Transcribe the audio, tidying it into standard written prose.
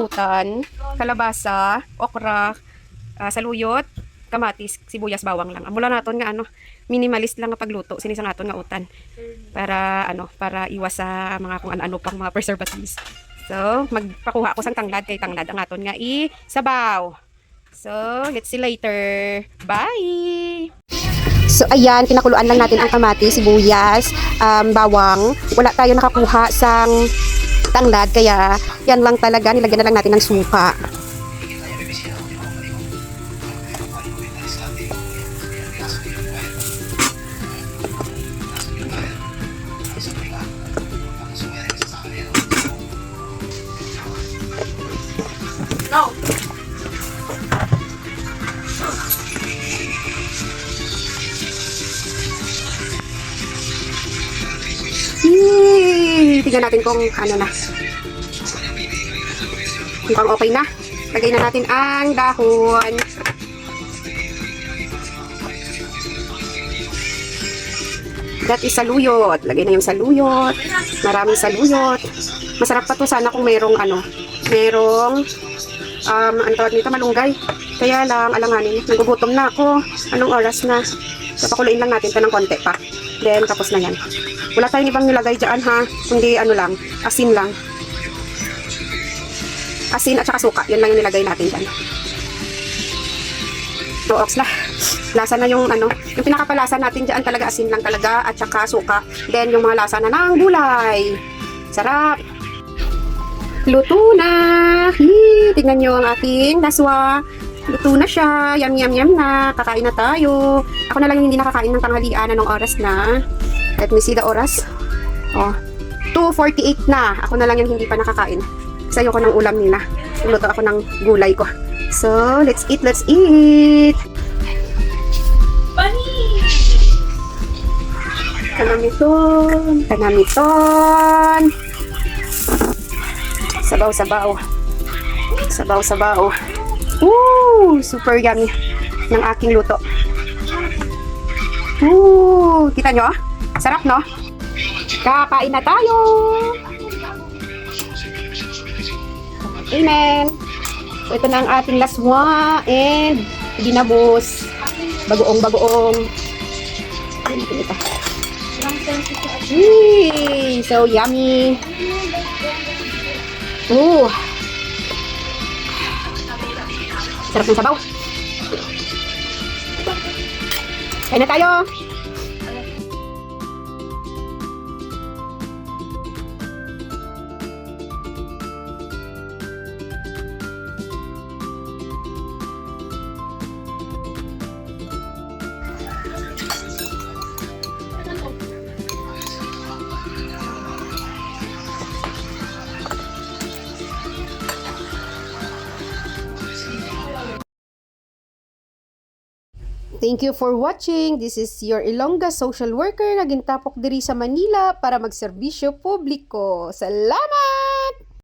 utan, kalabasa, okra, saluyot, kamatis, sibuyas, bawang lang. Amula naton nga minimalist lang nga pagluto, sinisang naton nga utan para para iwas sa mga kung ano pang mga preservatives. So, magpakuha ako sang tanglad kay tanglad ang aton nga sabaw. So, let's see later. Bye! So, ayan, pinakuluan lang natin ang kamatis, sibuyas, bawang. Wala tayo nakakuha sang tanglad, kaya yan lang talaga, nilagyan na lang natin ng suka. No. Tingnan natin kung ano na. Mukhang okay na. Lagay na natin ang dahon. That is saluyot. Lagay na yung saluyot. Maraming saluyot. Masarap pa to sana kung merong merong ang tawag nito, malunggay. Kaya lang, alanganin, nagugutom na ako. Anong oras na? So, pakuluin lang natin ito ng konti pa. Then, tapos na yan. Wala tayong ibang nilagay dyan, ha? Kundi, lang, asin lang. Asin at saka suka. Yan lang yung nilagay natin dyan. So, ox na. Lasa na yung, yung pinakapalasa natin dyan talaga, asin lang talaga, at saka suka. Then, yung mga lasa na ng gulay. Sarap! Luto na! Tingnan nyo ang ating laswa. Luto na siya. Yum, yum, yum na. Kakain na tayo. Ako na lang yung hindi nakakain ng tanghalian. Anong oras na? Let me see the oras. 2:48 na. Ako na lang yung hindi pa nakakain. Kasi ayoko ng ulam nila. Luto ako ng gulay ko. So, let's eat, let's eat! Bunny! Kanamiton! Kanamiton! Sabaw, sabaw. Sabaw, sabaw. Woo! Super yummy ng aking luto. Woo! Kita nyo? Sarap, no? Kakain na tayo! Amen! So, ito na ang ating laswa and ginabos. Bagoong-bagoong. So yummy! Sarap ng sabaw. Kain na tayo. Thank you for watching. This is your Ilongga social worker nagintapok diri sa Manila para magserbisyo publiko. Salamat!